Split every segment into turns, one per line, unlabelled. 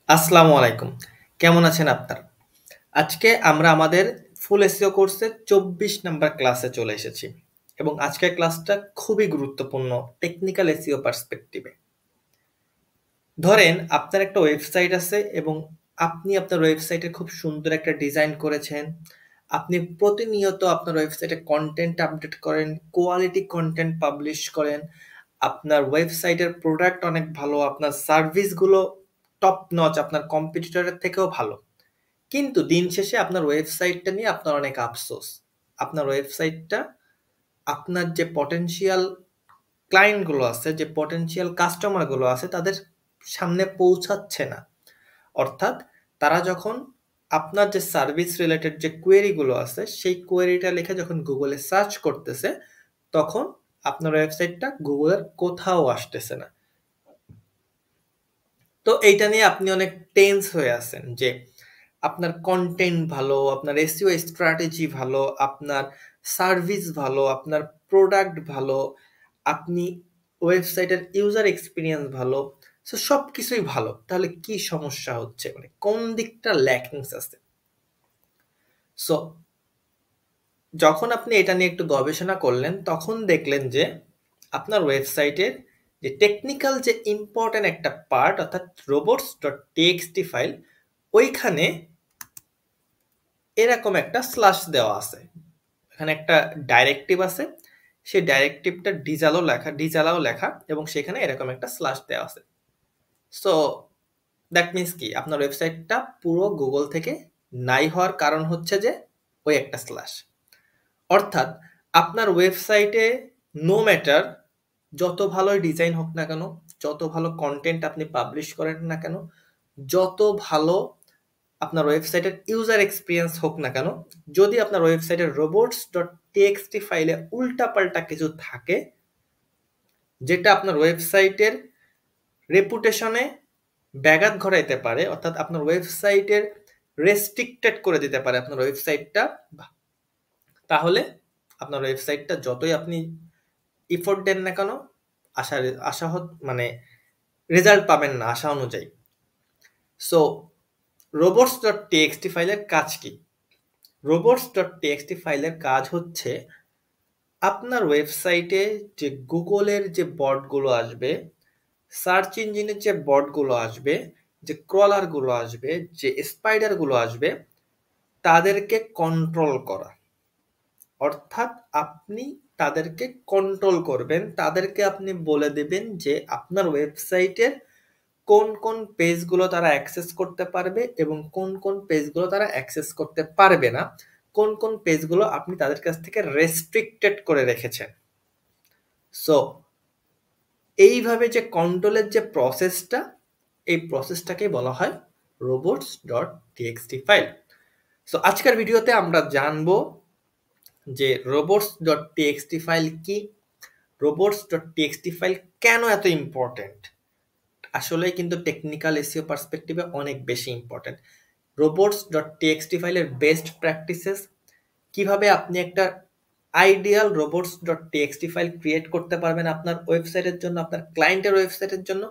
আসসালামু আলাইকুম। কেমন আছেন আপনার? আজকে আমরা আমাদের ফুল এসইও কোর্সের ২৪ নাম্বার ক্লাসে চলে এসেছি এবং আজকের ক্লাসটা খুবই গুরুত্বপূর্ণ টেকনিক্যাল এসইও পার্সপেক্টিভে। ধরেন আপনার একটা ওয়েবসাইট আছে এবং আপনি আপনার ওয়েবসাইটে খুব সুন্দর একটা ডিজাইন করেছেন। আপনি প্রতিনিয়ত আপনার ওয়েবসাইটে কনটেন্ট আপডেট করেন, কোয়ালিটি কনটেন্ট পাবলিশ করেন। আপনার ওয়েবসাইটের প্রোডাক্ট অনেক ভালো, আপনার সার্ভিসগুলো টপ নচ, আপনার কম্পিটিটরের থেকেও ভালো। কিন্তু দিন শেষে আপনার ওয়েবসাইটটা নিয়ে আপনার অনেক আফসোস। আপনার ওয়েবসাইটটা আপনার যে পটেনশিয়াল ক্লায়েন্টগুলো আছে, যে পটেনশিয়াল কাস্টমারগুলো আছে তাদের সামনে পৌঁছাচ্ছে না। অর্থাৎ তারা যখন আপনার যে সার্ভিস রিলেটেড যে কোয়েরিগুলো আছে সেই কোয়েরিটা লিখে যখন গুগলে সার্চ করতেছে তখন আপনার ওয়েবসাইটটা গুগলের কোথাও আসতেছে না। তো এইটা নিয়ে আপনি অনেক টেন্স হয়ে আছেন যে আপনার কন্টেন্ট ভালো, আপনার এসইও স্ট্র্যাটেজি ভালো, আপনার সার্ভিস ভালো, আপনার প্রোডাক্ট ভালো, আপনি ওয়েবসাইটের ইউজার এক্সপিরিয়েন্স ভালো, সো সব কিছুই ভালো। তাহলে কি সমস্যা হচ্ছে, মানে কোন দিকটা ল্যাকিংস আছে? সো যখন আপনি এটা নিয়ে একটু গবেষণা করলেন তখন দেখলেন যে আপনার ওয়েবসাইটের যে টেকনিক্যাল যে ইম্পর্টেন্ট একটা পার্ট অর্থাৎ রোবটস ডট টিএক্সটি ফাইল, ওইখানে এরকম একটা স্ল্যাশ দেওয়া আছে। এখানে একটা ডাইরেক্টিভ আছে, সেই ডাইরেক্টিভটা ডিজালাও লেখা এবং সেখানে এরকম একটা স্ল্যাশ দেওয়া আছে। সো দ্যাট মিন্স কি, আপনার ওয়েবসাইটটা পুরো গুগল থেকে নাই হওয়ার কারণ হচ্ছে যে ওই একটা স্ল্যাশ। অর্থাৎ আপনার ওয়েবসাইটে নো ম্যাটার যত ভালোই ডিজাইন হোক না কেন, যত ভালো কন্টেন্ট আপনি পাবলিশ করেন না কেন, যত ভালো আপনার ওয়েবসাইটের ইউজার এক্সপিরিয়েন্স হোক না কেন, যদি আপনার ওয়েবসাইটের রোবটস ডট টিএক্সটি ফাইলে উল্টাপাল্টা কিছু থাকে যেটা আপনার ওয়েবসাইটের রেপুটেশনে ব্যাঘাত ঘটাইতে পারে, অর্থাৎ আপনার ওয়েবসাইটের রেস্ট্রিক্টেড করে দিতে পারে আপনার ওয়েবসাইটটা, তাহলে আপনার ওয়েবসাইটটা যতই আপনি ইফোর্ট দেন না কেন আশা মানে রেজাল্ট পাবেন না আশা অনুযায়ী। সো রোবটস ডট টিএক্সটি ফাইলের কাজ কি? রোবটস ডট টিএক্সটি ফাইলের কাজ হচ্ছে আপনার ওয়েবসাইটে যে গুগলের যে বটগুলো আসবে, সার্চ ইঞ্জিনের যে বটগুলো আসবে, যে ক্রলারগুলো আসবে, যে স্পাইডারগুলো আসবে, তাদেরকে কন্ট্রোল করা। অর্থাৎ আপনি তাদেরকে কন্ট্রোল করবেন, তাদেরকে আপনি বলে দেবেন যে আপনার ওয়েবসাইটের কোন কোন পেজগুলো তারা অ্যাক্সেস করতে পারবে এবং কোন কোন পেজগুলো তারা অ্যাক্সেস করতে পারবে না, কোন কোন পেজগুলো আপনি তাদের কাছ থেকে রেস্ট্রিক্টেড করে রেখেছেন। সো এইভাবে যে কন্ট্রোলের যে প্রসেসটা, এই প্রসেসটাকে বলা হয় robots dot TXT file. So আজকের ভিডিওতে আমরা জানবো যে রোবটস ডট টিএক্সটি ফাইল কি, রোবটস ডট টিএক্সটি ফাইল কেন এত ইম্পর্টেন্ট। আসলে কিন্তু টেকনিক্যাল এসইও পার্সপেক্টিভে অনেক বেশি ইম্পর্টেন্ট। রোবটস ডট টিএক্সটি ফাইলের বেস্ট প্র্যাকটিসেস, কিভাবে আপনি একটা ideal robots dot TXT file create করতে পারবেন আপনার ওয়েবসাইটের জন্য, আপনার ক্লায়েন্টের ওয়েবসাইটের জন্য,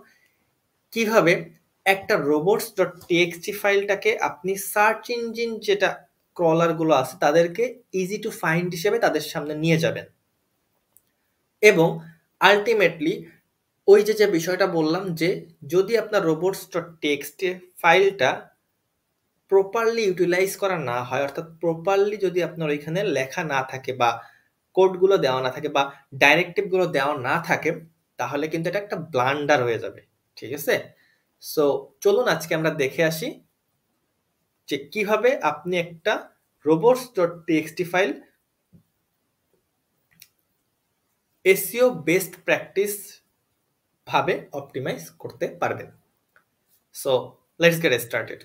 কিভাবে একটা রোবটস ডট টিএক্সটি ফাইলটাকে আপনি সার্চ ইঞ্জিন যেটা ক্রলারগুলো আছে তাদেরকে ইজি টু ফাইন্ড হিসেবে তাদের সামনে নিয়ে যাবেন, এবং আলটিমেটলি ওই যে বিষয়টা বললাম যে যদি আপনার রোবটস ডট টিএক্সটি ফাইলটা প্রপারলি ইউটিলাইজ করা না হয়, অর্থাৎ প্রপারলি যদি আপনার ওইখানে লেখা না থাকে বা কোডগুলো দেওয়া না থাকে বা ডাইরেক্টিভগুলো দেওয়া না থাকে, তাহলে কিন্তু এটা একটা ব্লান্ডার হয়ে যাবে। ঠিক আছে? সো চলুন আজকে আমরা দেখে আসি যে কিভাবে আপনি একটা robots dot TXT file SEO best practice ভাবে অপটিমাইজ করতে পারবেন। So let's get started.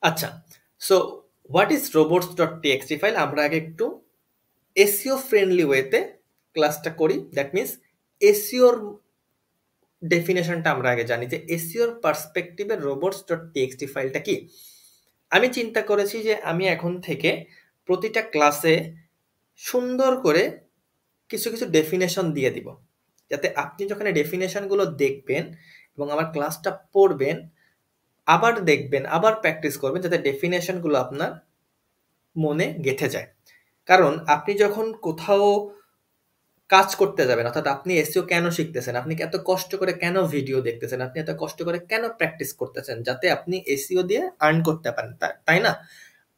আচ্ছা, so what is robots dot TXT file? আমরা আগে একটু এসইও ফ্রেন্ডলি ওয়েতে ক্লাসটা করি। দ্যাট মিনস এসইওর ডেফিনেশনটা আমরা আগে জানি যে এসইওর পার্সপেক্টিভে রোবটস ডট টিএক্সটি ফাইলটা কি। আমি চিন্তা করেছি যে আমি এখন থেকে প্রতিটা ক্লাসে সুন্দর করে কিছু কিছু ডেফিনেশন দিয়ে দিব, যাতে আপনি যখন ডেফিনেশনগুলো দেখবেন এবং আমার ক্লাসটা পড়বেন, আবার দেখবেন, আবার প্র্যাকটিস করবেন যাতে ডেফিনেশনগুলো আপনার মনে গেঁথে যায়। কারণ আপনি যখন কোথাও কাজ করতে যাবেন, অর্থাৎ আপনি এসইও কেন শিখতেছেন, আপনি এত কষ্ট করে কেন ভিডিও দেখতেছেন, আপনি এত কষ্ট করে কেন প্র্যাকটিস করতেছেন, যাতে আপনি এসইও দিয়ে আর্ন করতে পারেন, তাই না?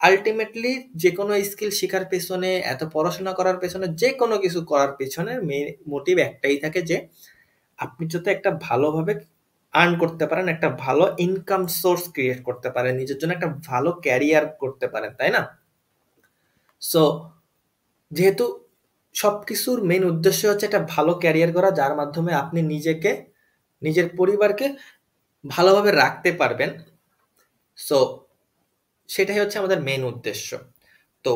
আলটিমেটলি যে কোনো স্কিল শেখার পেছনে, এত পড়াশোনা করার পেছনে, যে কোনো কিছু করার পেছনে মেইন মোটিভ একটাই থাকে যে আপনি যাতে একটা ভালোভাবে আর্ন করতে পারেন, একটা ভালো ইনকাম সোর্স ক্রিয়েট করতে পারেন, নিজের জন্য একটা ভালো ক্যারিয়ার করতে পারেন, তাই না? সো যেহেতু সবকিছুর মেইন উদ্দেশ্য হচ্ছে একটা ভালো ক্যারিয়ার করা, যার মাধ্যমে আপনি নিজেকে, নিজের পরিবারকে ভালোভাবে রাখতে পারবেন। সো সেটাই হচ্ছে আমাদের মেইন উদ্দেশ্য। তো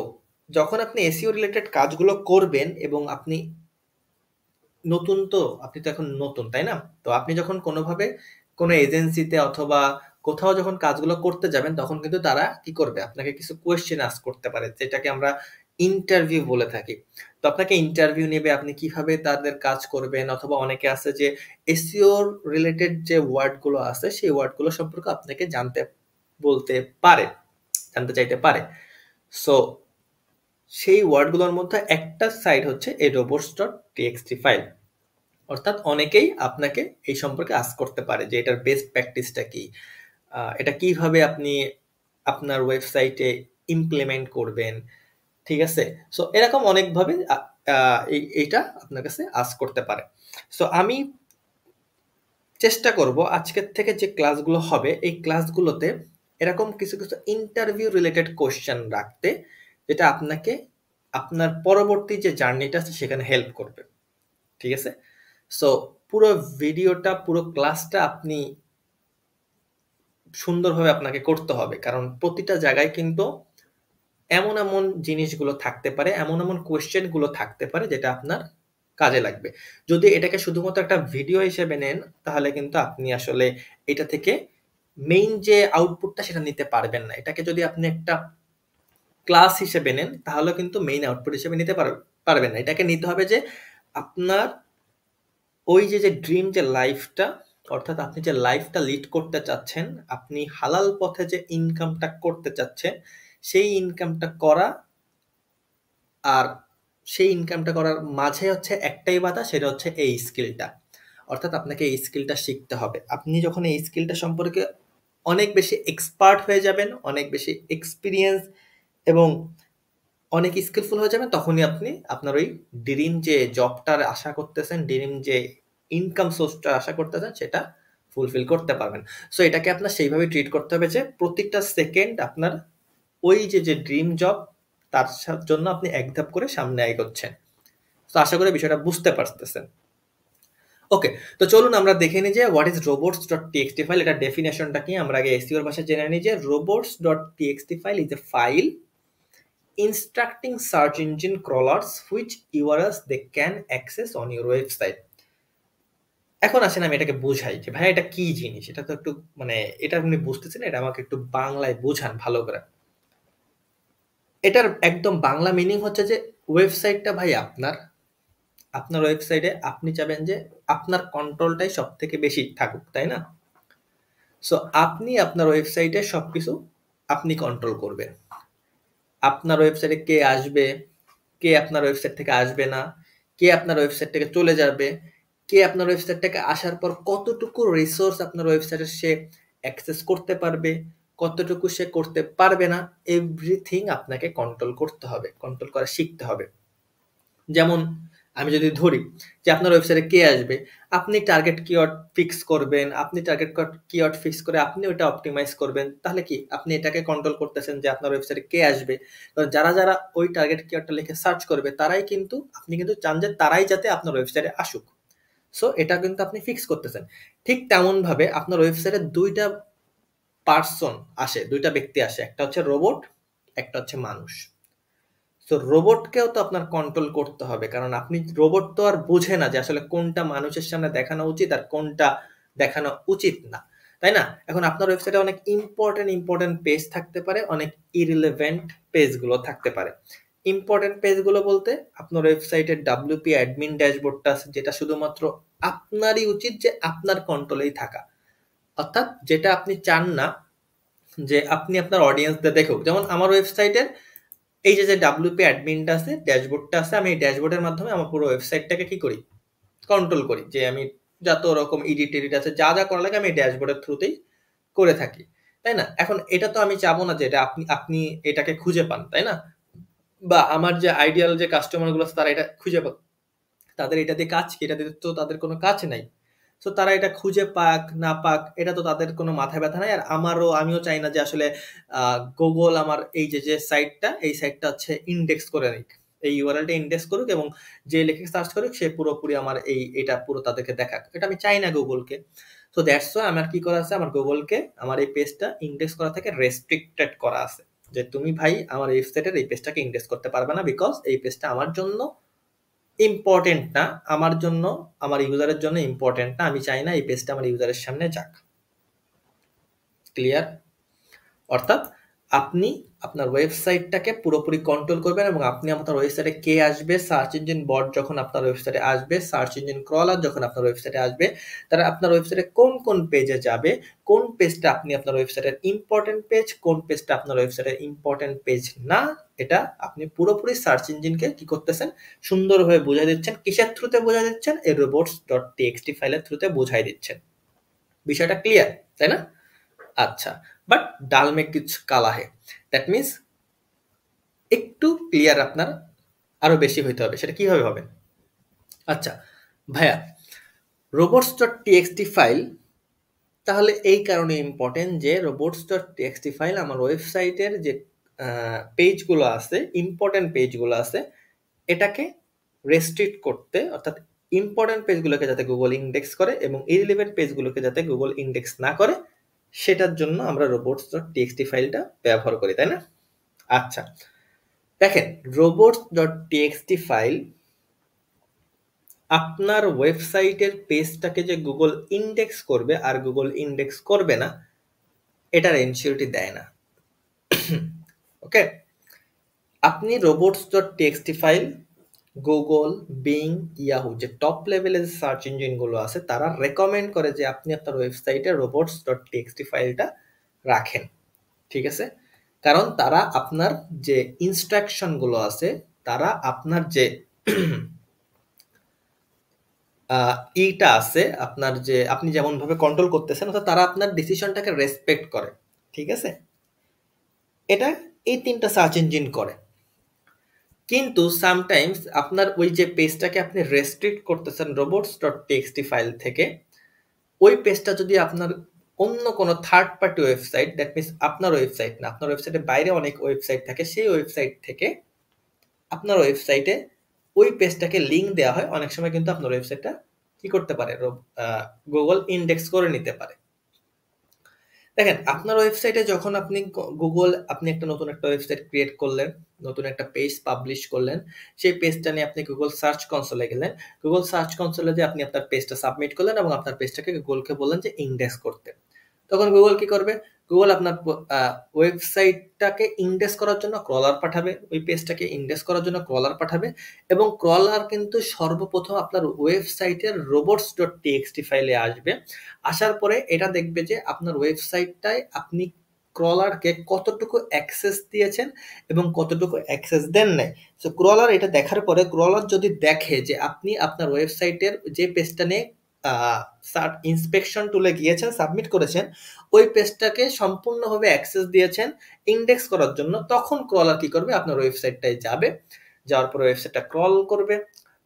যখন আপনি এসইও রিলেটেড কাজগুলো করবেন এবং আপনি নতুন, তো আপনি তো এখন নতুন, তাই না? তো আপনি যখন কোনোভাবে কোনো এজেন্সিতে অথবা কোথাও যখন কাজগুলো করতে যাবেন, তখন কিন্তু তারা কি করবে, আপনাকে কিছু কোয়েশ্চেন আস্ক করতে পারে, যেটাকে আমরা ইন্টারভিউ বলে থাকি। তো আপনাকে ইন্টারভিউ নেবে, আপনি কিভাবে তাদের কাজ করবেন, অথবা অনেকে আছে যে এসইও রিলেটেড যে ওয়ার্ডগুলো আছে সেই ওয়ার্ডগুলো সম্পর্কে আপনাকে বলতে পারে জানতে চাইতে পারে। সো সেই ওয়ার্ডগুলোর মধ্যে একটা সাইড হচ্ছে এই robots.txt ফাইল। অর্থাৎ অনেকেই আপনাকে এই সম্পর্কে আস্ক করতে পারে যে এটার বেস্ট প্র্যাকটিসটা কি, এটা কিভাবে আপনি আপনার ওয়েবসাইটে ইমপ্লিমেন্ট করবেন, ঠিক আছে? সো এরকম অনেকভাবে এইটা আপনার কাছে আস্ক করতে পারে। সো আমি চেষ্টা করব আজকের থেকে যে ক্লাসগুলো হবে, এই ক্লাসগুলোতে এরকম কিছু কিছু ইন্টারভিউ রিলেটেড কোশ্চেন রাখতে, যেটা আপনাকে আপনার পরবর্তী যে জার্নিটা আছে সেখানে হেল্প করবে, ঠিক আছে? সো পুরো ভিডিওটা, পুরো ক্লাসটা আপনি সুন্দরভাবে আপনাকে করতে হবে, কারণ প্রতিটা জায়গায় কিন্তু এমন এমন জিনিসগুলো থাকতে পারে, এমন এমন কোয়েশ্চেনগুলো থাকতে পারে যেটা আপনার কাজে লাগবে। যদি এটাকে শুধুমাত্র একটা ভিডিও হিসেবে নেন, তাহলে কিন্তু আপনি আসলে এটা থেকে মেইন যে আউটপুটটা সেটা নিতে পারবেন না। এটাকে যদি আপনি একটা ক্লাস হিসেবে নেন, তাহলে কিন্তু মেইন আউটপুট হিসেবে নিতে পারবেন না। এটাকে নিতে হবে যে আপনার ওই যে ড্রিম যে লাইফটা, অর্থাৎ আপনি যে লাইফটা লিড করতে চাচ্ছেন, আপনি হালাল পথে যে ইনকামটা করতে চাচ্ছেন, সেই ইনকামটা করা, আর সেই ইনকামটা করার মাঝে হচ্ছে একটাই বাধা, সেটা হচ্ছে এই স্কিলটা। অর্থাৎ আপনাকে এই স্কিলটা শিখতে হবে। আপনি যখন এই স্কিলটা সম্পর্কে অনেক বেশি এক্সপার্ট হয়ে যাবেন, অনেক বেশি এক্সপিরিয়েন্স এবং অনেক স্কিলফুল হয়ে যাবেন, তখনই আপনি আপনার ওই ড্রিম যে জবটার আশা করতেছেন, ড্রিম যে ইনকাম সোর্সটা আশা করতেছেন, সেটা ফুলফিল করতে পারবেন। সো এটাকে আপনার সেইভাবে ট্রিট করতে হবে যে প্রত্যেকটা সেকেন্ড আপনার ওই যে ড্রিম জব, তার জন্য আপনি এক ধাপ করে সামনে এগোচ্ছেন। তো আশা করি বিষয়টা বুঝতে পারতেছেন। ওকে, তো চলুন আমরা দেখে নিই যে হোয়াট ইজ robots.txt ফাইল, এটা ডেফিনেশনটা কি। আমরা আগে এসইওর ভাষায় জেনে নিই যে robots.txt file is a file instructing search engine crawlers which URLs they can access on your website. এখন আসেন আমি এটাকে বুঝাই যে ভাই এটা কি জিনিস, এটা তো একটু মানে এটা আপনি বুঝতেছেন, এটা আমাকে একটু বাংলায় বোঝান ভালো করে। এটার একদম বাংলা মিনিং হচ্ছে যে ওয়েবসাইটটা ভাই আপনার, আপনার ওয়েবসাইটে আপনি চাবেন যে আপনার কন্ট্রোলটাই সব থেকে বেশি থাকুক, তাই না? সো আপনি আপনার ওয়েবসাইটে সবকিছু আপনি কন্ট্রোল করবেন। আপনার ওয়েবসাইটে কে আসবে, কে আপনার ওয়েবসাইট থেকে আসবে না, কে আপনার ওয়েবসাইট থেকে চলে যাবে, কে আপনার ওয়েবসাইট থেকে আসার পর কতটুকু রিসোর্স আপনার ওয়েবসাইটে সে অ্যাক্সেস করতে পারবে, কতটুকু সে করতে পারবে না, এভরিথিং আপনাকে কন্ট্রোল করতে হবে, কন্ট্রোল করা শিখতে হবে। যেমন আমি যদি ধরি যে আপনার ওয়েবসাইটে কে আসবে, আপনি টার্গেট কিওয়ার্ড ফিক্স করবেন, আপনি টার্গেট কিওয়ার্ড ফিক্স করে আপনি ওটা অপটিমাইজ করবেন, তাহলে কি আপনি এটাকে কন্ট্রোল করতেছেন যে আপনার ওয়েবসাইটে কে আসবে। কারণ যারা যারা ওই টার্গেট কিওয়ার্ডটা লিখে সার্চ করবে, তারাই কিন্তু, আপনি কিন্তু চান যে তারাই যাতে আপনার ওয়েবসাইটে আসুক। সো এটা কিন্তু আপনি ফিক্স করতেছেন। ঠিক তেমন ভাবে আপনার ওয়েবসাইটে দুইটা পার্সন আসে, দুইটা ব্যক্তি আসে, একটা হচ্ছে রোবট, একটা হচ্ছে মানুষ। তো রোবটকেও তো আপনার কন্ট্রোল করতে হবে, কারণ আপনি, রোবট তো আর বোঝে না যে আসলে কোনটা মানুষের সামনে দেখানো উচিত আর কোনটা দেখানো উচিত না, তাই না? এখন আপনার ওয়েবসাইটে অনেক ইম্পর্টেন্ট পেজ থাকতে পারে, অনেক ইরিলেভেন্ট পেজগুলো থাকতে পারে। ইম্পর্টেন্ট পেজগুলো বলতে আপনার ওয়েবসাইটের ডাব্লিউপি অ্যাডমিন ড্যাশবোর্ডটা আছে, যেটা শুধুমাত্র আপনারই উচিত যে আপনার কন্ট্রোলেই থাকা। অর্থাৎ যেটা আপনি চান না যে আপনি আপনার অডিয়েন্সদের দেখুক। যেমন আমার ওয়েবসাইটের এই যে ডাব্লিউপি অ্যাডমিনটা আছে, ড্যাশবোর্ডটা আছে, আমি এই ড্যাশবোর্ডের মাধ্যমে আমার পুরো ওয়েবসাইটটাকে কি করি, কন্ট্রোল করি। যে আমি যত রকম এডিট আছে, যা যা করা লাগে আমি এই ড্যাশবোর্ডের থ্রুতেই করে থাকি, তাই না? এখন এটা তো আমি চাবো না যে এটা আপনি আপনি এটাকে খুঁজে পান, তাই না? বা আমার যে আইডিয়াল যে কাস্টমারগুলো আছে তারা এটা খুঁজে পাক, তাদের এটা দিয়ে কাজ কি, এটা দিয়ে তো তাদের কোনো কাজ নাই। সো তারা এটা খুঁজে পাক না পাক এটা তো তাদের কোনো মাথায় ব্যথা নাই। আর আমিও চাই না যে আসলে গুগল আমার এই যে সাইটটা, এই সাইটটা হচ্ছে ইন্ডেক্স করে নিক, এই ইউআরএলটা ইন্ডেক্স করুক এবং যে লিখে সার্চ করুক সে পুরোপুরি আমার এটা পুরো তাদেরকে দেখাক। এটা আমি চাই না গুগলকে। সো দ্যাটস ওয়াই আমার কি করা আছে, আমার গুগলকে আমার এই পেজটা ইন্ডেক্স করা থেকে রেস্ট্রিক্টেড করা আছে, যে তুমি ভাই আমার ওয়েবসাইটের এই পেজটাকে ইন্ডেক্স করতে পারবে না, বিকজ এই পেজটা আমার জন্য ইম্পর্টেন্ট না, আমার জন্য, আমার ইউজারের জন্য ইম্পর্টেন্ট না। আমি চাই না এই পেজটা আমার ইউজারের সামনে যাক। ক্লিয়ার? অর্থাৎ আপনি আপনার ওয়েবসাইটটাকে পুরোপুরি কন্ট্রোল করবেন এবং আপনি আপনার ওয়েবসাইটে কে আসবে, সার্চ ইঞ্জিন বট যখন আপনার ওয়েবসাইটে আসবে, সার্চ ইঞ্জিন ক্রলার যখন আপনার ওয়েবসাইটে আসবে, তারা আপনার ওয়েবসাইটে কোন কোন পেজে যাবে, কোন পেজটা আপনি আপনার ওয়েবসাইটের ইম্পর্টেন্ট পেজ, কোন পেজটা আপনার ওয়েবসাইটের ইম্পর্টেন্ট পেজ না, এটা আপনি পুরোপুরি সার্চ ইঞ্জিনকে কি করতেছেন, সুন্দরভাবে বোঝাই দিচ্ছেন। কিসের থ্রুতে বোঝাই দিচ্ছেন? এই robots.txt ফাইলের থ্রুতে বোঝাই দিচ্ছেন। বিষয়টা ক্লিয়ার, তাই না? আচ্ছা, বাট ডাল মে কুছ কালা হে, দ্যাট মিনস একটু ক্লিয়ার আপনার আরো বেশি হইতে হবে। সেটা কিভাবে হবে? আচ্ছা ভাইয়া, robots.txt ফাইল তাহলে এই কারণে ইম্পর্টেন্ট যে robots.txt ফাইল আমার ওয়েবসাইটের যে পেজগুলো আছে, ইম্পর্টেন্ট পেজগুলো আছে, এটাকে রেস্ট্রিক্ট করতে, অর্থাৎ ইম্পর্টেন্ট পেজগুলোকে যাতে গুগল ইন্ডেক্স করে এবং ইরিলেভেন্ট পেজগুলোকে যাতে গুগল ইন্ডেক্স না করে, সেটার জন্য আমরা robots.txt ফাইলটা ব্যবহার করি, তাই না? আচ্ছা দেখেন, robots.txt ফাইল আপনার ওয়েবসাইটের পেজটাকে যে গুগল ইন্ডেক্স করবে আর গুগল ইন্ডেক্স করবে না, এটার এনশিওরিটি দেয় না। ওকে, আপনি robots.txt file Google, being, Yahoo যে টপ লেভেলের সার্চ ইঞ্জিনগুলো আছে তারা রেকমেন্ড করে যে আপনি আপনার ওয়েবসাইটে robots.txt ফাইলটা রাখেন, ঠিক আছে? কারণ তারা আপনার যে ইনস্ট্রাকশনগুলো আছে, তারা আপনার যে ইটা আছে, আপনার যে আপনি যেমন ভাবে কন্ট্রোল করতেছেন, অর্থাৎ তারা আপনার ডিসিশনটাকে রেসপেক্ট করে, ঠিক আছে? এটা এই তিনটা সার্চ ইঞ্জিন করে। কিন্তু সামটাইমস আপনার ওই যে পেজটাকে আপনি রেস্ট্রিক্ট করতেছেন robots.txt ফাইল থেকে, ওই পেজটা যদি আপনার অন্য কোনো third party website, that means আপনার ওয়েবসাইট না, আপনার ওয়েবসাইটের বাইরে অনেক ওয়েবসাইট থাকে, সেই ওয়েবসাইট থেকে আপনার ওয়েবসাইটে ওই পেজটাকে লিঙ্ক দেওয়া হয়, অনেক সময় কিন্তু আপনার ওয়েবসাইটটা কি করতে পারে, গুগল ইন্ডেক্স করে নিতে পারে। দেখেন, আপনার ওয়েবসাইটে যখন আপনি আপনি একটা নতুন একটা ওয়েবসাইট ক্রিয়েট করলেন, নতুন একটা পেজ পাবলিশ করলেন, সেই পেজটা নিয়ে আপনি গুগল সার্চ কনসোলে গেলেন, গুগল সার্চ কনসোলে যে আপনি আপনার পেজটা সাবমিট করলেন এবং আপনার পেজটাকে গুগলকে বললেন যে ইন্ডেক্স করতে, তখন গুগল কি করবে? গুগল আপনার ওয়েবসাইটটাকে ইন্ডেক্স করার জন্য ক্রলার পাঠাবে, ওই পেজটাকে ইন্ডেক্স করার জন্য ক্রলার পাঠাবে এবং ক্রলার কিন্তু সর্বপ্রথম আপনার ওয়েবসাইটের robots.txt ফাইলে আসবে। আসার পরে এটা দেখবে যে আপনার ওয়েবসাইটটায় আপনি ক্রলারকে কতটুকু অ্যাক্সেস দিয়েছেন এবং কতটুকু অ্যাক্সেস দেন নাই। সো ক্রলার এটা দেখার পরে ক্রলার যদি দেখে যে আপনি আপনার ওয়েবসাইটের যে পেজটা নিয়ে ইন্সপেকশন টুলে গিয়েছেন, সাবমিট করেছেন, ওই পেজটাকে সম্পূর্ণভাবে অ্যাক্সেস দিয়েছেন ইন্ডেক্স করার জন্য, তখন ক্রলার কি করবে? আপনার ওয়েবসাইটটায় যাবে, যাওয়ার পরে ওয়েবসাইটটা ক্রল করবে,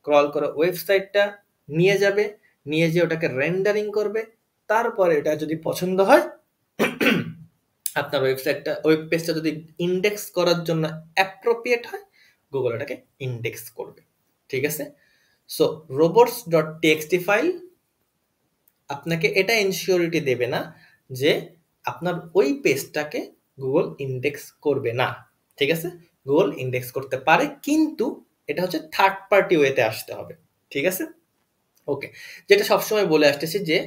ক্রল করে ওয়েবসাইটটা নিয়ে যাবে, নিয়ে যেয়ে ওটাকে রেন্ডারিং করবে, তারপরে এটা যদি পছন্দ হয় আপনার ওয়েবসাইটটা, ওয়েব পেজটা যদি ইন্ডেক্স করার জন্য অ্যাপ্রোপ্রিয়েট হয়, গুগল এটাকে ইন্ডেক্স করবে, ঠিক আছে? সো robots.txt ফাইল আপনাকে এটা এনশিওরিটি দেবে না যে আপনার ওই পেজটাকে গুগল ইন্ডেক্স করবে না, ঠিক আছে? গুগল ইন্ডেক্স করতে পারে, কিন্তু এটা হচ্ছে থার্ড পার্টি ওয়েতে আসতে হবে, ঠিক আছে? ওকে, যেটা সবসময় বলে আসতেছি যে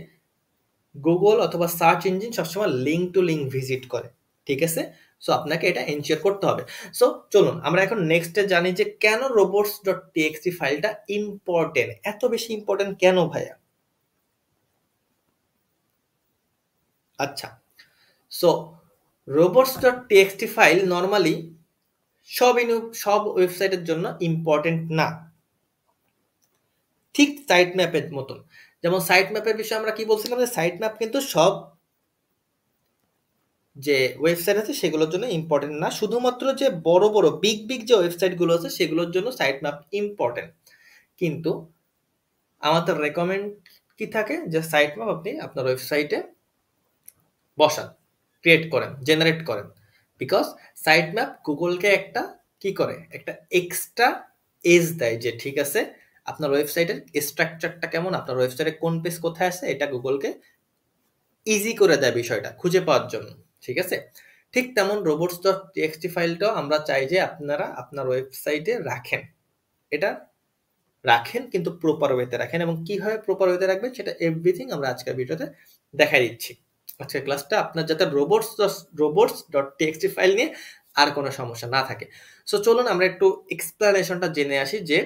গুগল অথবা সার্চ ইঞ্জিন সবসময় লিঙ্ক টু লিঙ্ক ভিজিট করে, ঠিক আছে? সো আপনাকে এটা এনশিওর করতে হবে। সো চলুন আমরা এখন নেক্সটে জানি যে কেন robots.txt ফাইলটা ইম্পর্টেন্ট, এত বেশি ইম্পর্টেন্ট কেন ভাইয়া? আচ্ছা, সো robots.txt ফাইল নর্মালি সব ওয়েবসাইটের জন্য ইম্পর্টেন্ট না, ঠিক সাইট ম্যাপের মতন। যেমন সাইট ম্যাপের বিষয়ে আমরা কি বলছিলাম, যে সাইট ম্যাপ কিন্তু সব যে ওয়েবসাইট আছে সেগুলোর জন্য ইম্পর্টেন্ট না, শুধুমাত্র যে বড় বড় বিগ বিগ যে ওয়েবসাইটগুলো আছে সেগুলোর জন্য সাইট ম্যাপ ইম্পর্টেন্ট। কিন্তু আমাদের রেকমেন্ড কি থাকে, যে সাইট ম্যাপ আপনি আপনার ওয়েবসাইটে বসান, ক্রিয়েট করেন, জেনারেট করেন। বিকজ সাইট ম্যাপ গুগলকে একটা কি করে, একটা এক্সট্রা এজ দেয়, যে ঠিক আছে আপনার ওয়েবসাইটের স্ট্রাকচারটা কেমন, আপনার ওয়েবসাইটে কোন পেজ কোথায় আছে, এটা গুগলকে ইজি করে দেয় বিষয়টা খুঁজে পাওয়ার জন্য। ঠিক আছে, ঠিক তেমন robots.txt ফাইলটাও আমরা চাই যে আপনারা আপনার ওয়েবসাইটে রাখেন, এটা রাখেন, কিন্তু প্রপার ওয়েতে রাখেন। এবং কিভাবে প্রপার ওয়েতে রাখবেন সেটা এভরিথিং আমরা আজকের ভিডিওতে দেখাই দিচ্ছি। আজকের ক্লাসটা আপনার যাতে robots.txt ফাইল নিয়ে আর কোনো সমস্যা না থাকে। সো চলুন আমরা একটু এক্সপ্লানেশনটা জেনে আসি, যে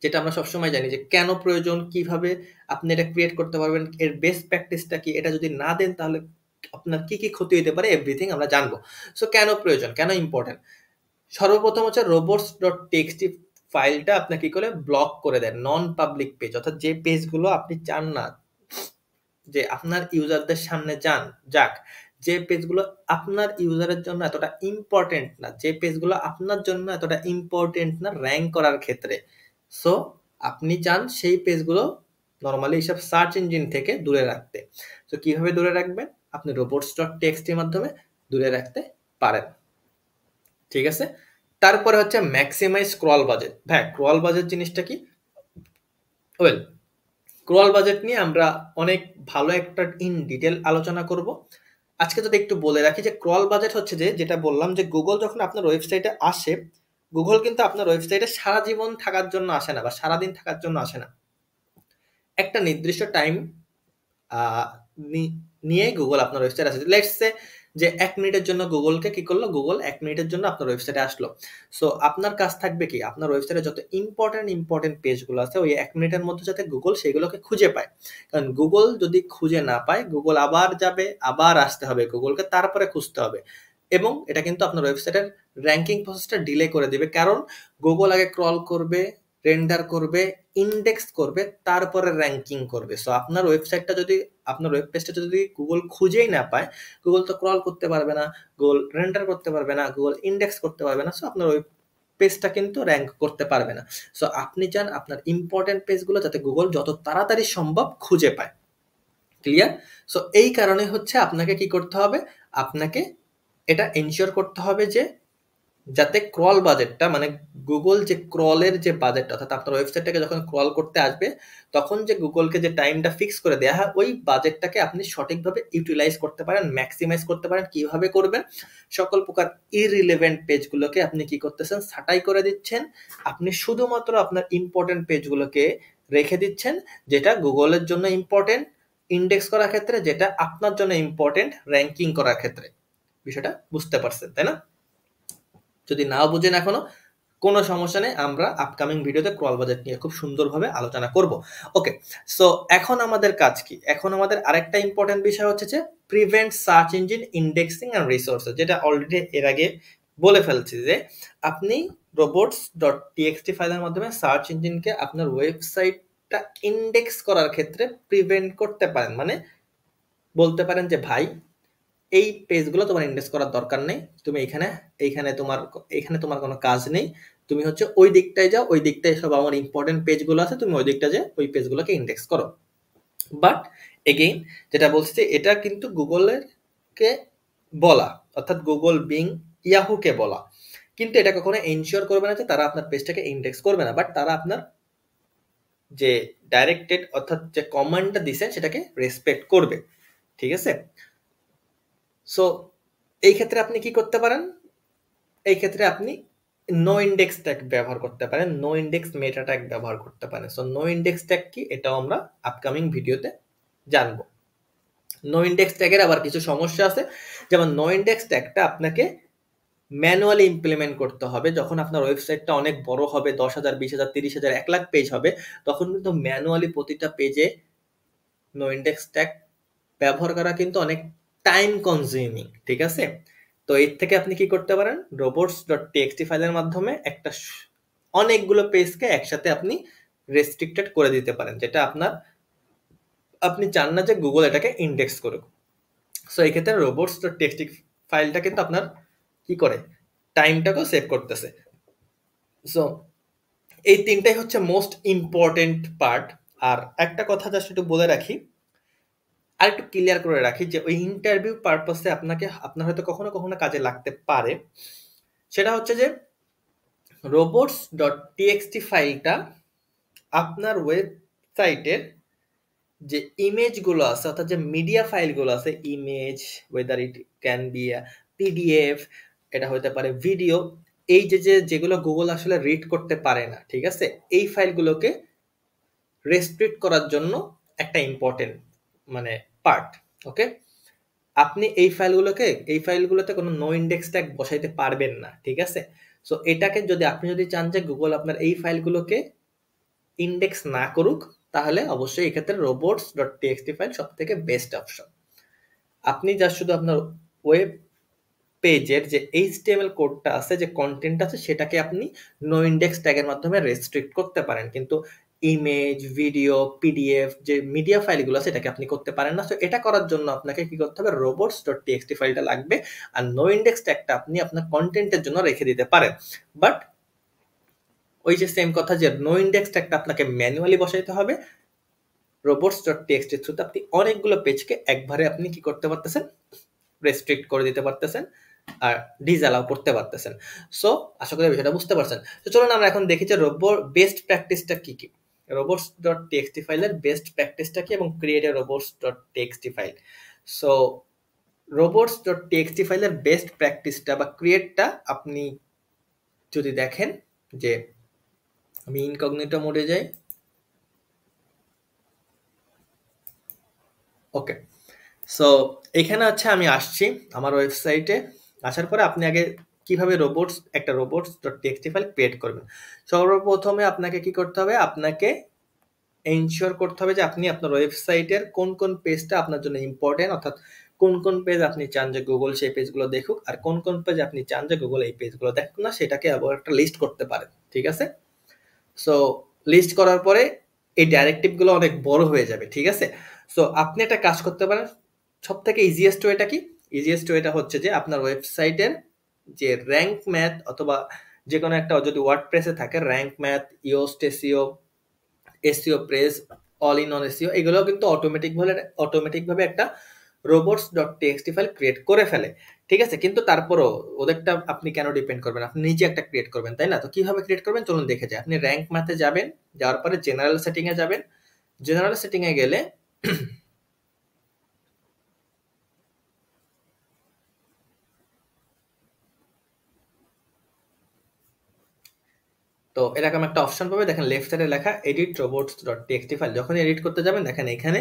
যেটা আমরা সবসময় জানি যে কেন প্রয়োজন, কিভাবে আপনি এটা ক্রিয়েট করতে পারবেন, এর বেস্ট প্র্যাকটিসটা কি, এটা যদি না দেন তাহলে আপনার কি কি ক্ষতি হতে পারে, এভরিথিং আমরা জানবো। সো কেন প্রয়োজন, কেন ইম্পর্টেন্ট। সর্বপ্রথম হচ্ছে robots.txt ফাইলটা আপনার কি করে ব্লক করে দেন নন পাবলিক পেজ, অর্থাৎ যে পেজগুলো আপনি চান না যে আপনার ইউজারদের সামনে যাক, যে পেজগুলো আপনার ইউজারের জন্য এতটা ইম্পর্টেন্ট না, যে পেজগুলো আপনার জন্য এতটা ইম্পর্টেন্ট না র্যাঙ্ক করার ক্ষেত্রে, সো আপনি চান সেই পেজগুলো নর্মালি এইসব সার্চ ইঞ্জিন থেকে দূরে রাখতে। তো কিভাবে দূরে রাখবেন, আপনি robots.txt এর মাধ্যমে দূরে রাখতে পারেন। ঠিক আছে, তারপরে হচ্ছে ম্যাক্সিমাইজ ক্রল বাজেট। ভাই ক্রল বাজেট জিনিসটা কি? ওয়েল, ক্রল বাজেট নিয়ে আমরা অনেক ভালো একটা ইন ডিটেল আলোচনা করব। আজকে যদি একটু বলে রাখি যে ক্রল বাজেট হচ্ছে যে, যেটা বললাম যে গুগল যখন আপনার ওয়েবসাইটে আসে, গুগল কিন্তু আপনার ওয়েবসাইটে সারা জীবন থাকার জন্য আসে না, বা সারাদিন থাকার জন্য আসে না, একটা নির্দিষ্ট টাইম নিয়ে গুগল আপনার ওয়েবসাইট আসে। লেটস সে যে 1 মিনিটের জন্য গুগলকে কি করলো, গুগল 1 মিনিটের জন্য আপনার ওয়েবসাইটে আসলো। সো আপনার কাজ থাকবে কি, আপনার ওয়েবসাইটে যত ইম্পর্টেন্ট পেজগুলো আছে ওই 1 মিনিটের মধ্যে যাতে গুগল সেগুলোকে খুঁজে পায়। কারণ গুগল যদি খুঁজে না পায়, গুগল আবার যাবে, আবার আসতে হবে গুগলকে, তারপরে খুঁজতে হবে। এবং এটা কিন্তু আপনার ওয়েবসাইটের র্যাঙ্কিং প্রসেসটা ডিলে করে দিবে, কারণ গুগল আগে ক্রল করবে, রেন্ডার করবে, ইন্ডেক্স করবে, তারপরে র্যাঙ্কিং করবে। সো আপনার ওয়েবসাইটটা যদি, আপনার ওয়েব পেজটা যদি গুগল খুঁজেই না পায়, গুগল তো ক্রল করতে পারবে না, গুগল রেন্ডার করতে পারবে না, গুগল ইন্ডেক্স করতে পারবে না, সো আপনার ওয়েব পেজটা কিন্তু র্যাঙ্ক করতে পারবে না। সো আপনি চান আপনার ইম্পর্টেন্ট পেজগুলো যাতে গুগল যত তাড়াতাড়ি সম্ভব খুঁজে পায়। ক্লিয়ার? সো এই কারণে হচ্ছে আপনাকে কি করতে হবে, আপনাকে এটা এনশিওর করতে হবে যে যাতে ক্রল বাজেটটা, মানে গুগল যে ক্রলের যে বাজেটটা, অর্থাৎ আপনার ওয়েবসাইটটাকে যখন ক্রল করতে আসবে তখন যে গুগলকে যে টাইমটা ফিক্স করে দেওয়া হয়, ওই বাজেটটাকে আপনি সঠিকভাবে ইউটিলাইজ করতে পারেন, ম্যাক্সিমাইজ করতে পারেন। কিভাবে করবেন, সকল প্রকার ইররিলেভেন্ট পেজগুলোকে আপনি কি করতেছেন, ছাঁটাই করে দিচ্ছেন। আপনি শুধুমাত্র আপনার ইম্পর্টেন্ট পেজগুলোকে রেখে দিচ্ছেন, যেটা গুগলের জন্য ইম্পর্টেন্ট ইন্ডেক্স করার ক্ষেত্রে, যেটা আপনার জন্য ইম্পর্টেন্ট র্যাঙ্কিং করার ক্ষেত্রে। বিষয়টা বুঝতে পারছেন তাই না? যদি নাও বুঝেন এখনো, কোনো সমস্যা নেই, আমরা আপকামিং ভিডিওতে ক্রল বাজেট নিয়ে খুব সুন্দরভাবে আলোচনা করব। ওকে, সো এখন আমাদের কাজ কি, এখন আমাদের আরেকটা ইম্পর্টেন্ট বিষয় হচ্ছে যে prevent search engine indexing and resources, যেটা অলরেডি এর আগে বলে ফেলছি, যে আপনি robots.txt ফাইলের মাধ্যমে সার্চ ইঞ্জিনকে আপনার ওয়েবসাইটটা ইন্ডেক্স করার ক্ষেত্রে প্রিভেন্ট করতে পারেন। মানে বলতে পারেন যে ভাই এই পেজগুলো তোমার ইন্ডেক্স করার দরকার নেই, তুমি এখানে তোমার কোনো কাজ নেই, তুমি হচ্ছে ওই দিকটায় যাও, ওই দিকটায় সব আমার ইম্পর্টেন্ট পেজগুলো আছে, তুমি ওই দিকটা যে ওই পেজগুলোকে ইন্ডেক্স করো। বাট এগেইন যেটা বলছি যে এটা কিন্তু গুগলের কে বলা, অর্থাৎ গুগল, বিং, ইয়াহুকে বলা, কিন্তু এটা কখনো এনশিওর করবে না যে তারা আপনার পেজটাকে ইন্ডেক্স করবে না, বাট তারা আপনার যে ডাইরেক্টেড, অর্থাৎ যে কমান্ডটা দিছেন সেটাকে রেসপেক্ট করবে। ঠিক আছে, সো এই ক্ষেত্রে আপনি কি করতে পারেন, এই ক্ষেত্রে আপনি নো ইন্ডেক্স ট্যাগ ব্যবহার করতে পারেন, নো ইন্ডেক্স মেটা ট্যাগ ব্যবহার করতে পারেন। সো নো ইন্ডেক্স ট্যাগ কি, এটাও আমরা আপকামিং ভিডিওতে জানবো। নো ইন্ডেক্স ট্যাগের আবার কিছু সমস্যা আছে, যেমন নো ইন্ডেক্স ট্যাগটা আপনাকে ম্যানুয়ালি ইমপ্লিমেন্ট করতে হবে। যখন আপনার ওয়েবসাইটটা অনেক বড় হবে, 10,000, 20,000, 30,000, 1 লাখ পেজ হবে, তখন কিন্তু ম্যানুয়ালি প্রতিটা পেজে নো ইন্ডেক্স ট্যাগ ব্যবহার করা কিন্তু অনেক টাইম কনজিউমিং, ঠিক আছে? তো এর থেকে আপনি কি করতে পারেন, robots.txt ফাইলের মাধ্যমে অনেকগুলো পেজকে একসাথে আপনি রেস্ট্রিক্টেড করে দিতে পারেন, যেটা আপনি চান না যে গুগল এটাকে ইন্ডেক্স করুক। সো এই ক্ষেত্রে robots.txt ফাইলটা কিন্তু আপনার কি করে, টাইমটাকেও সেভ করতেছে। সো এই তিনটাই হচ্ছে মোস্ট ইম্পর্টেন্ট পার্ট। আর একটা কথা জাস্ট একটু বলে রাখি, আর একটু ক্লিয়ার করে রাখি, যে ওই ইন্টারভিউ পারপাসে আপনার হয়তো কখনো কখনো কাজে লাগতে পারে। সেটা হচ্ছে যে robots.txt ফাইলটা আপনার ওয়েবসাইটের যে ইমেজগুলো আছে, অর্থাৎ যে মিডিয়া ফাইলগুলো আছে, image, weather it can be PDF, এটা হতে পারে ভিডিও, এই যেগুলো গুগল আসলে রিড করতে পারে না, ঠিক আছে, এই ফাইলগুলোকে রেস্ট্রিক্ট করার জন্য একটা ইম্পর্টেন্ট মানে পার্ট। ওকে, আপনি এই ফাইলগুলোতে কোনো নো ইন্ডেক্স ট্যাগ বসাইতে পারবেন না, ঠিক আছে? সো এটাকে আপনি যদি চান যে গুগল আপনার এই ফাইলগুলোকে ইন্ডেক্স না করুক, তাহলে অবশ্যই এক্ষেত্রে robots.txt ফাইল সব থেকে বেস্ট অপশন। আপনি জাস্ট শুধু আপনার ওয়েব পেজের যে এইচটিএমএল কোডটা আছে, যে কন্টেন্ট আছে, সেটাকে আপনি নো ইন্ডেক্স ট্যাগের মাধ্যমে রেস্ট্রিক্ট করতে পারেন, কিন্তু ইমেজ, ভিডিও, পিডিএফ যে মিডিয়া ফাইলগুলো আছে এটাকে আপনি করতে পারেন না। সো এটা করার জন্য আপনাকে কি করতে হবে, robots.txt ফাইলটা লাগবে, আর নো ইন্ডেক্স ট্যাগটা আপনি আপনার কন্টেন্টের জন্য রেখে দিতে পারেন। বাট ওই যে সেম কথা, যে নো ইন্ডেক্স ট্যাগটা আপনাকে ম্যানুয়ালি বসাইতে হবে। robots.txt থ্রুতে আপনি অনেকগুলো পেজকে একবারে আপনি কি করতে পারতেছেন, রেস্ট্রিক্ট করে দিতে পারতেছেন আর ডিসঅ্যালাউ করতে পারতেছেন। সো আশা করি বিষয়টা বুঝতে পারছেন। তো চলুন আমরা এখন দেখি যে বেস্ট প্র্যাকটিসটা কি কি, robots.txt ফাইলের বেস্ট প্র্যাকটিসটা কি, এবং create a robots.txt file. So robots.txt ফাইলের বেস্ট প্র্যাকটিসটা বা ক্রিয়েটটা আপনি যদি দেখেন, যে আমি ইনকগনিটো মোডে যাই, ওকে, সো এখানে হচ্ছে আমি আসছি আমার ওয়েবসাইটে। আসার পরে আপনি আগে কিভাবে একটা robots.txt ফাইল ক্রিয়েট করবেন। সর্বপ্রথমে আপনাকে কি করতে হবে, আপনাকে এনশিওর করতে হবে যে আপনি আপনার ওয়েবসাইটের কোন কোন পেজটা আপনার জন্য ইম্পর্টেন্ট, অর্থাৎ কোন কোন পেজ আপনি চান যে গুগল সেই পেজগুলো দেখুক, আর কোন কোন পেজ আপনি চান যে গুগল এই পেজগুলো দেখুক না, সেটাকে আবার একটা লিস্ট করতে পারেন, ঠিক আছে? সো লিস্ট করার পরে এই ডাইরেক্টিভগুলো অনেক বড় হয়ে যাবে, ঠিক আছে? সো আপনি একটা কাজ করতে পারেন, সব থেকে ইজিয়েস্ট ওয়েটা কি, ইজিয়েস্ট ওয়েটা হচ্ছে যে আপনার ওয়েবসাইটের যে র্যাঙ্ক ম্যাথ, অথবা যে কোনো একটা, যদি ওয়ার্ডপ্রেসে থাকে rank math, Yoast SEO, SEO press, all in on SEO, এগুলো কিন্তু অটোমেটিকভাবে একটা robots.txt ফাইল ক্রিয়েট করে ফেলে, ঠিক আছে? কিন্তু তারপরও ওদেরটা আপনি কেন ডিপেন্ড করবেন, আপনি নিজে একটা ক্রিয়েট করবেন, তাই না? তো কিভাবে ক্রিয়েট করবেন চলুন দেখে যাই। আপনি র্যাঙ্ক ম্যাথে যাবেন, যাওয়ার পরে জেনারেল সেটিং এ যাবেন, জেনারেল সেটিং এ গেলে তো এরকম একটা অপশন পাবে, দেখেন লেফট সাইডে লেখা এডিট robots.txt ফাইল। যখন এডিট করতে যাবেন, দেখেন এখানে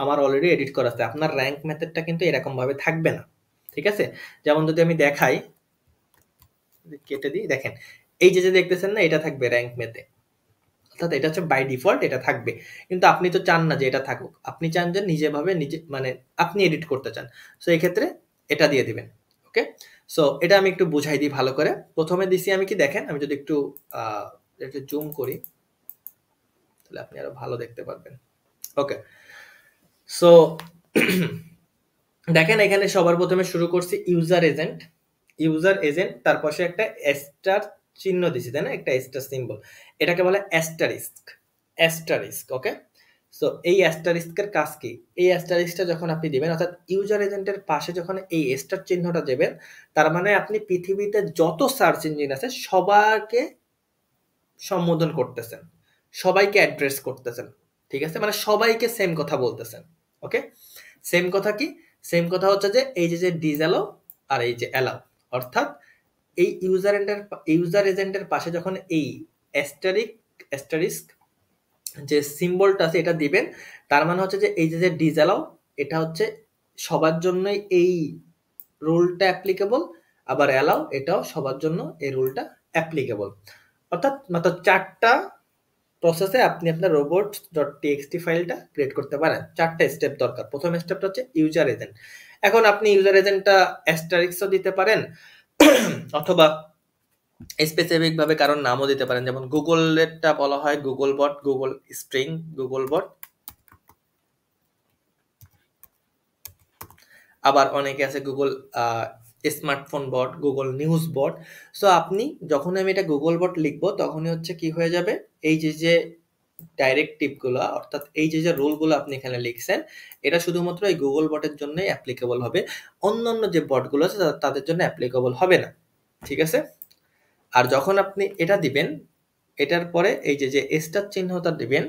আমার অলরেডি এডিট করা আছে। আপনার র্যাঙ্ক মেথডটা কিন্তু এরকম ভাবে থাকবে না, ঠিক আছে? যেমন যদি আমি দেখাই, কেটে দিই, দেখেন এই যে দেখতেছেন না, এটা থাকবে র্যাঙ্ক মেথে, অর্থাৎ এটা হচ্ছে বাই ডিফল্ট এটা থাকবে। কিন্তু আপনি তো চান না যে এটা থাকুক, আপনি চান যে নিজে মানে আপনি এডিট করতে চান। সো এই ক্ষেত্রে এটা দিয়ে দিবেন, ওকে? সো এটা আমি একটু বুঝাই দিই ভালো করে। প্রথমে দিছি আমি কি, দেখেন আমি যদি একটু জুম করি, তাহলে আপনি আরো ভালো দেখতে পারবেন। ওকে, সো দেখেন এখানে সবার প্রথমে শুরু করছি ইউজার এজেন্ট, তার পাশে একটা স্টার চিহ্ন দিছি, তাই না, একটা স্টার সিম্বল, এটাকে বলে অ্যাস্টারিস্ক। ওকে, সো এই অ্যাস্টারিস্কের কাজ কি, এই অ্যাস্টারিস্কটা যখন আপনি দিবেন, অর্থাৎ ইউজার এজেন্টের পাশে যখন এই স্টার চিহ্নটা দেবেন, তার মানে আপনি পৃথিবীতে যত সার্চ ইঞ্জিন আছে সবাইকে সম্বোধন করতেছেন, সবাইকে অ্যাড্রেস করতেছেন, ঠিক আছে? মানে সবাইকে সেম কথা বলতেছেন। ওকে, সেম কথা কি, সেম কথা হচ্ছে যে এই যে ডিসঅ্যালাউ আর এই যে অ্যালাউ, অর্থাৎ এই ইউজার এজেন্টের পাশে যখন এই অ্যাস্টারিস্ক যে সিম্বলটা আছে এটা দিবেন, তার মানে হচ্ছে যে এই যে ডিসঅ্যালাউ, এটা হচ্ছে সবার জন্যই এই রুলটা অ্যাপ্লিকেবল, আবার অ্যালাউ এটাও সবার জন্য এই রুলটা অ্যাপ্লিকেবল। অর্থাৎ মাত্র 4টা প্রসেসে আপনি আপনার robots.txt ফাইলটা ক্রিয়েট করতে পারেন। 4 টা স্টেপ দরকার। প্রথম স্টেপটা হচ্ছে ইউজার এজেন্ট। এখন আপনি ইউজার এজেন্টটা অ্যাস্টারিস্কও দিতে পারেন অথবা স্পেসিফিক ভাবে কারণ নামও দিতে পারেন, যেমন গুগলেরটা বলা হয় গুগল বট, গুগল স্ট্রিং, গুগল বট। আবার অনেকে আছে গুগল স্মার্টফোন বট, গুগল নিউজ বট। সো আপনি যখন আমি এটা গুগল বট লিখবো তখনই হচ্ছে কি হয়ে যাবে, এই যে ডাইরেক্টিভ গুলা অর্থাৎ এই যে রুলগুলো আপনি এখানে লিখছেন এটা শুধুমাত্র এই গুগল বটের জন্যই অ্যাপ্লিকেবল হবে, অন্যান্য যে বটগুলো আছে তাদের জন্য অ্যাপ্লিকেবল হবে না। ঠিক আছে? আর যখন আপনি এটা দিবেন, এটার পরে এই যে স্টার চিহ্নটা দিবেন,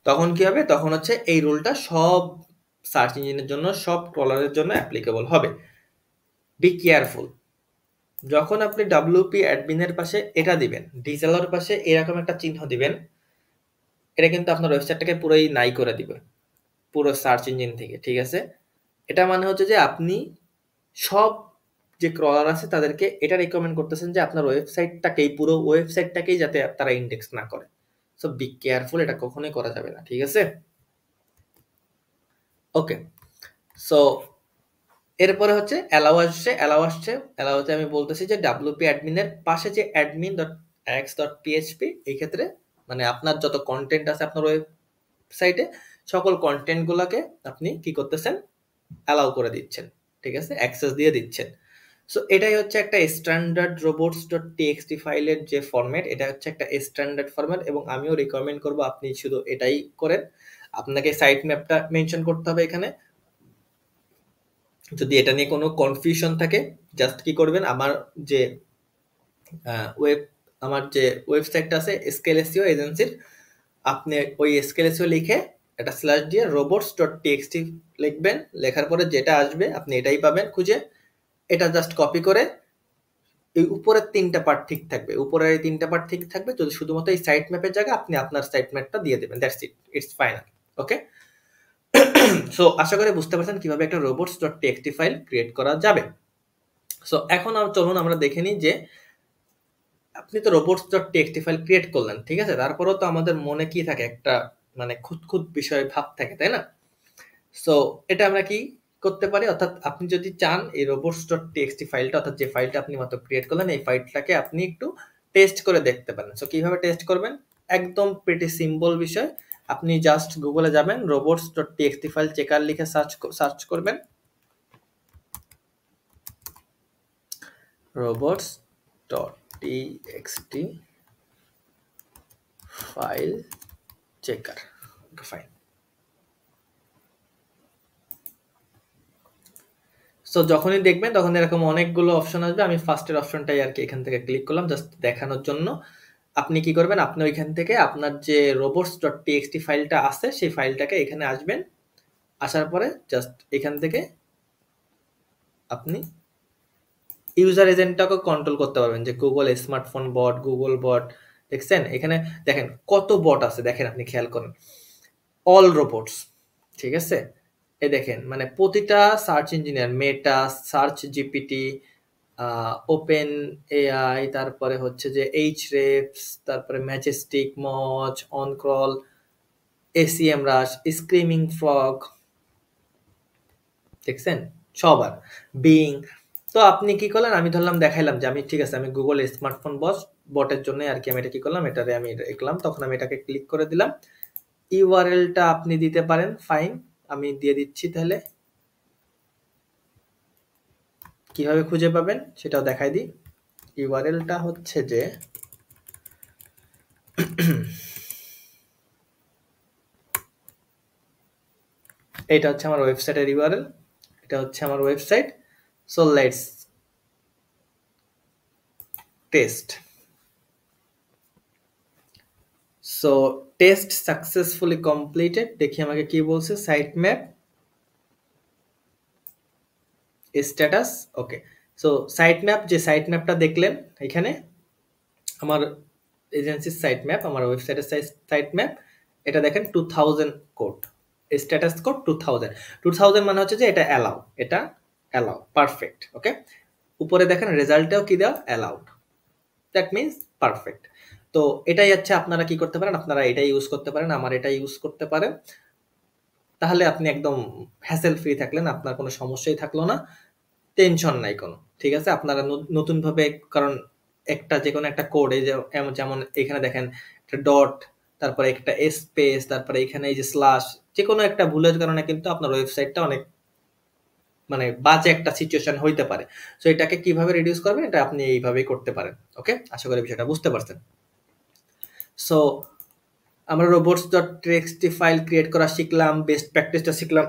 তখন কি হবে, তখন হচ্ছে এই রুলটা সব সার্চ ইঞ্জিনের জন্য, সব ক্রলারের জন্য অ্যাপ্লিকেবল হবে। Be careful. যখন আপনি ডাব্লিউপি অ্যাডমিনের পাশে এটা দিবেন, ডিজেলার পাশে এরকম একটা চিহ্ন দিবেন, এটা কিন্তু আপনার ওয়েবসাইটটাকে পুরোই নাই করে দিবে পুরো সার্চ ইঞ্জিন থেকে। ঠিক আছে? এটা মানে হচ্ছে যে আপনি সব যে ক্রলার আছে তাদেরকে এটা রেকমেন্ড করতেছেন যে আপনার ওয়েবসাইটটাকেই, পুরো ওয়েবসাইটটাকেই যাতে তারা ইন্ডেক্স না করে। সো বি কেয়ারফুল, এটা কখনোই করা যাবে না। ঠিক আছে? ওকে, সো এরপরে হচ্ছে অ্যালাউ আসছে। অ্যালাউতে আমি বলতেছি যে ডাব্লিউপি অ্যাডমিনের পাশে যে admin dot x dot PHP, এই ক্ষেত্রে মানে আপনার যত কন্টেন্ট আছে আপনার ওয়েবসাইটে সকল কন্টেন্ট গুলাকে আপনি কি করতেছেন, অ্যালাউ করে দিচ্ছেন। ঠিক আছে? অ্যাক্সেস দিয়ে দিচ্ছেন। সো এটাই হচ্ছে একটা স্ট্যান্ডার্ড রোবটস ডট টিএক্সটি ফাইলের যে ফরম্যাট, এটা হচ্ছে একটা স্ট্যান্ডার্ড ফরম্যাট এবং আমিও রিকমেন্ড করব আপনি শুধু এটাই করেন। আপনাকে সাইট ম্যাপটা মেনশন করতে হবে এখানে। যদি এটা নিয়ে কোনো কনফিউশন থাকে জাস্ট কি করবেন, আমার যে ওয়েবসাইটটা আছে স্কেল এসইও এজেন্সির, আপনি ওই স্কেল এসইও লিখে এটা স্ল্যাশ দিয়ে robots.txt লিখবেন। লেখার পরে যেটা আসবে আপনি এটাই পাবেন খুঁজে। এটা জাস্ট কপি করে এই উপরের 3টা পার্ট ঠিক থাকবে, উপরের এই 3টা পার্ট ঠিক থাকবে, যদি শুধুমাত্র এই সাইট ম্যাপের জায়গায় আপনি আপনার সাইট ম্যাপটা দিয়ে দেবেন। That's it, it's final. Okay, so আশা করি বুঝতে পারছেন কিভাবে একটা robots.txt ফাইল ক্রিয়েট করা যাবে। সো এখন চলুন আমরা দেখে নিই যে আপনি তো robots.txt ফাইল ক্রিয়েট করলেন, ঠিক আছে, তারপরেও তো আমাদের মনে কি থাকে, একটা মানে খুঁতখুঁত বিষয় ভাব থাকে, তাই না? সো এটা আমরা কি করতে পারি, অর্থাৎ আপনি যদি চান এই robots.txt ফাইলটা, অর্থাৎ যে ফাইলটা আপনি মাত্র ক্রিয়েট করলেন, এই ফাইলটাকে আপনি একটু টেস্ট করে দেখতে পারেন। সো কিভাবে টেস্ট করবেন, একদম প্রিটি সিম্পল বিষয়। আপনি জাস্ট গুগলে যাবেন, robots.txt ফাইল চেকার লিখে সার্চ করবেন, robots.txt file checker. Fine. So যখনই দেখবেন তখন এরকম অনেকগুলো অপশন আসবে। আমি ফার্স্টের অপশনটাই আর কি এখান থেকে ক্লিক করলাম জাস্ট দেখানোর জন্য। আপনি কি করবেন, আপনি ওইখান থেকে আপনার যে robots.txt ফাইলটা আছে সেই ফাইলটাকে এখানে আসবেন। আসার পরে জাস্ট এখান থেকে আপনি ইউজার এজেন্টটাকে কন্ট্রোল করতে পারবেন, যে গুগল স্মার্টফোন বট, গুগল বট। দেখছেন এখানে, দেখেন কত বট আছে, দেখেন আপনি খেয়াল করেন, অল রোবটস। ঠিক আছে? এই দেখেন মানে প্রতিটা সার্চ ইঞ্জিনিয়ার, মেটা, সার্চ জিপিটি, ওপেন এআই, তারপরে হচ্ছে যে এইচরেপস, তারপরে ম্যাজেস্টিক, মজ, অনক্রল, এসিএম রাশ, স্ক্রিমিং ফ্রগ, দেখছেন সবার, বিং। তো আপনি কি করলেন, আমি ধরলাম দেখাইলাম যে আমি ঠিক আছে আমি গুগল স্মার্টফোন বটের জন্য আর কি আমি এটা কি করলাম, এটারে আমি দেখলাম, তখন আমি এটাকে ক্লিক করে দিলাম। ইউআরএলটা আপনি দিতে পারেন, ফাইন, আমি দিয়ে দিচ্ছি। তাহলে কিভাবে খুঁজে পাবেন সেটাও দেখাই দিই। ইউআরএলটা হচ্ছে যে এটা হচ্ছে আমার ওয়েবসাইটের ইউআরএল, এটা হচ্ছে আমার website. So let's test. So test successfully completed. দেখি আমাকে কি বলছে, সাইট ম্যাপ স্ট্যাটাস। ওকে, সো সাইট ম্যাপ, যে সাইট ম্যাপটা দেখলেন এখানে আমার এজেন্সির সাইট ম্যাপ, আমার ওয়েবসাইটের সাইট ম্যাপ, এটা দেখেন 2000 কোড, স্ট্যাটাস কোড 2000 মানে হচ্ছে যে এটা অ্যালাউ, এটা অ্যালাউ, পারফেক্ট। ওকে, উপরে দেখেন রেজাল্টেও কি দেওয়া, অ্যালাউড। That means perfect. তো এটাই হচ্ছে আপনারা কি করতে পারেন, আপনারা এটাই ইউজ করতে পারেন, আমার এটা ইউজ করতে পারেন। তাহলে আপনি একদম হ্যাসেল ফ্রি থাকলেন, আপনার কোনো সমস্যাই থাকলো না, টেনশন নাই কোনো। ঠিক আছে? আপনারা নতুনভাবে, কারণ একটা যেকোনো একটা কোড এই যে যেমন এখানে দেখেন একটা ডট, তারপরে একটা স্পেস, তারপরে এখানে এই যে স্ল্যাশ, যেকোনো একটা ভুলের কারণে কিন্তু আপনার ওয়েবসাইটটা অনেক মানে বাজে একটা সিচুয়েশন হইতে পারে। সো এটাকে কিভাবে রিডিউস করবেন, এটা আপনি এইভাবেই করতে পারেন। ওকে? আশা করি বিষয়টা বুঝতে পারছেন। সো আমরা robots.txt ফাইল ক্রিয়েট করা শিখলাম, বেস্ট প্র্যাকটিসটা শিখলাম,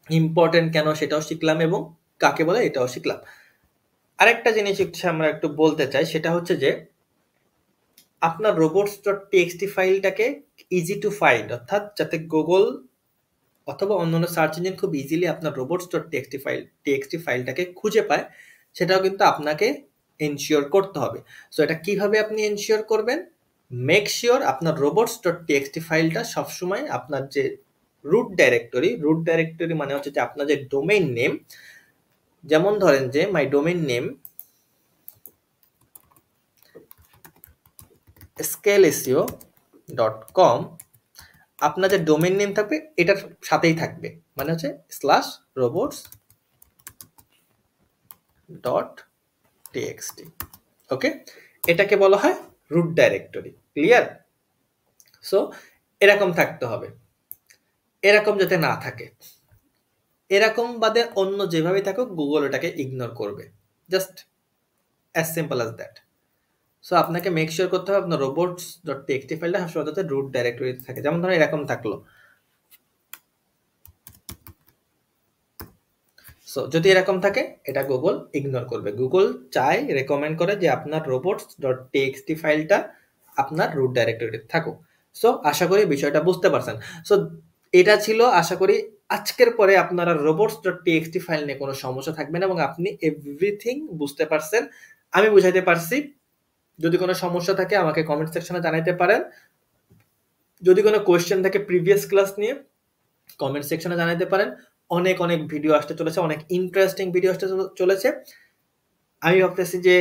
ইম্পর্টেন্ট কেন সেটাও শিখলাম, এবং কাকে বলে এটাও শিখলাম। আরেকটা জিনিস হচ্ছে আমরা একটু বলতে চাই, সেটা হচ্ছে যে আপনার robots.txt ফাইলটাকে ইজি টু ফাইন্ড, অর্থাৎ যাতে গুগল অথবা অন্যান্য সার্চ ইঞ্জিন খুব ইজিলি আপনার robots.txt ফাইলটাকে খুঁজে পায়, সেটাও কিন্তু আপনাকে এনশিওর করতে হবে। সো এটা কিভাবে আপনি এনশিওর করবেন? মেক শিওর আপনার robots.txt ফাইলটা সবসময় আপনার যে রুট ডাইরেক্টরি মানে হচ্ছে যে আপনার যে ডোমেইন নেম, যেমন ধরেন যে মাই ডোমেইন নেম scaleseo.com, আপনার যে ডোমেইন নেম থাকবে এটার সাথেই থাকবে, মানে হচ্ছে /robots.txt। ওকে? এটাকে বলা হয় রুট ডাইরেক্টরি। ক্লিয়ার? সো এরকম থাকতে হবে, এরকম যাতে না থাকে। এরকম বাদে অন্য যেভাবে থাকুক গুগল এটাকে ইগনোর করবে, just as simple as that. So আপনাকে মেক শিওর করতে হবে আপনার robots.txt ফাইলটা সবসময় যাতে রুট ডাইরেক্টরিতে থাকে। যেমন ধরেন এরকম থাকলো, সো যদি এরকম থাকে এটা গুগল ইগনোর করবে। গুগল চায়, রেকমেন্ড করে যে আপনার robots.txt ফাইলটা আপনার রুট ডাইরেক্টরিতে থাকুক। সো আশা করি বিষয়টা বুঝতে পারছেন। সো এটা ছিল, আশা করি আজকের পরে আপনারা robots.txt ফাইল নিয়ে কোনো সমস্যা থাকবে না, এবং আপনি এভরিথিং বুঝতে পারছেন, আমি বুঝাইতে পারছি। যদি কোনো সমস্যা থাকে আমাকে কমেন্ট সেকশনে জানাইতে পারেন। যদি কোনো কোয়েশ্চেন থাকে প্রিভিয়াস ক্লাস নিয়ে কমেন্ট সেকশনে জানাইতে পারেন। অনেক অনেক ভিডিও আসতে চলেছে, অনেক ইন্টারেস্টিং ভিডিও আসতে চলেছে। আমি ভাবতেছি যে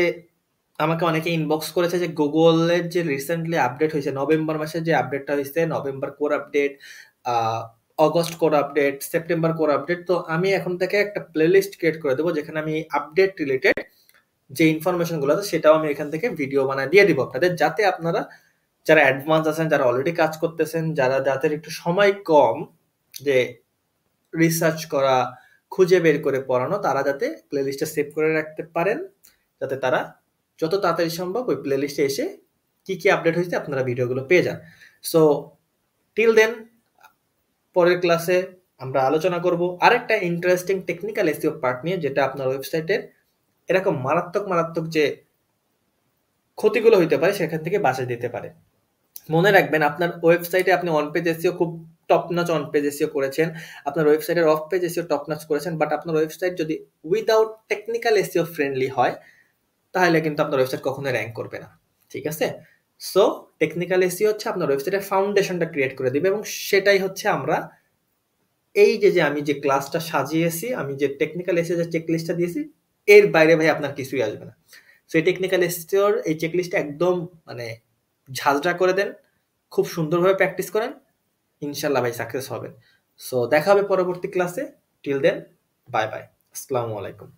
আমাকে অনেকে ইনবক্স করেছে যে গুগলের যে রিসেন্টলি আপডেট হয়েছে, নভেম্বর মাসে যে আপডেটটা হয়েছে, November core update, August core update, September core update, তো আমি এখন থেকে একটা প্লেলিস্ট ক্রিয়েট করে দেবো যেখানে আমি আপডেট রিলেটেড যে ইনফরমেশনগুলো আছে সেটাও আমি এখান থেকে ভিডিও বানায় দিয়ে দিব আপনাদের, যাতে আপনারা যারা অ্যাডভান্স আছেন, যারা অলরেডি কাজ করতেছেন, যাদের একটু সময় কম যে রিসার্চ করা, খুঁজে বের করে পড়ানো, তারা যাতে প্লেলিস্টে সেভ করে রাখতে পারেন, যাতে তারা যত তাড়াতাড়ি সম্ভব ওই প্লেলিস্টে এসে কি কি আপডেট হয়েছে আপনারা ভিডিওগুলো পেয়ে যান। সো টিল দেন, পরের ক্লাসে আমরা আলোচনা করব আরেকটা ইন্টারেস্টিং টেকনিক্যাল এসইও পার্ট নিয়ে, যেটা আপনার ওয়েবসাইটের এরকম মারাত্মক মারাত্মক যে ক্ষতিগুলো হইতে পারে সেখান থেকে বাঁচিয়ে দিতে পারে। মনে রাখবেন আপনার ওয়েবসাইটে আপনি অন পেজ এসইও খুব top notch on page SEO করেছেন, আপনার ওয়েবসাইটের of page SEO top notch করেছেন, বাট আপনার ওয়েবসাইট যদি উইদাউট টেকনিক্যাল এসইও ফ্রেন্ডলি হয় তাহলে কিন্তু আপনার ওয়েবসাইট কখনোই র্যাঙ্ক করবে না। ঠিক আছে? সো টেকনিক্যাল এসইও হচ্ছে আপনার ওয়েবসাইটের ফাউন্ডেশনটা ক্রিয়েট করে দিবে, এবং সেটাই হচ্ছে আমরা এই যে আমি যে ক্লাসটা সাজিয়েছি, আমি যে টেকনিক্যাল এসইও যে চেকলিস্টটা দিয়েছি, এর বাইরে ভাই আপনার কিছুই আসবে না। সো এই টেকনিক্যাল এসইওর এই চেকলিস্টটা একদম মানে ঝাঁঝরা করে দেন, খুব সুন্দরভাবে প্র্যাকটিস করেন, ইনশাল্লাহ ভাই সাকসেস হবেন। সো দেখা হবে পরবর্তী ক্লাসে। টিল দেন, বাই বাই, আসসালামু আলাইকুম।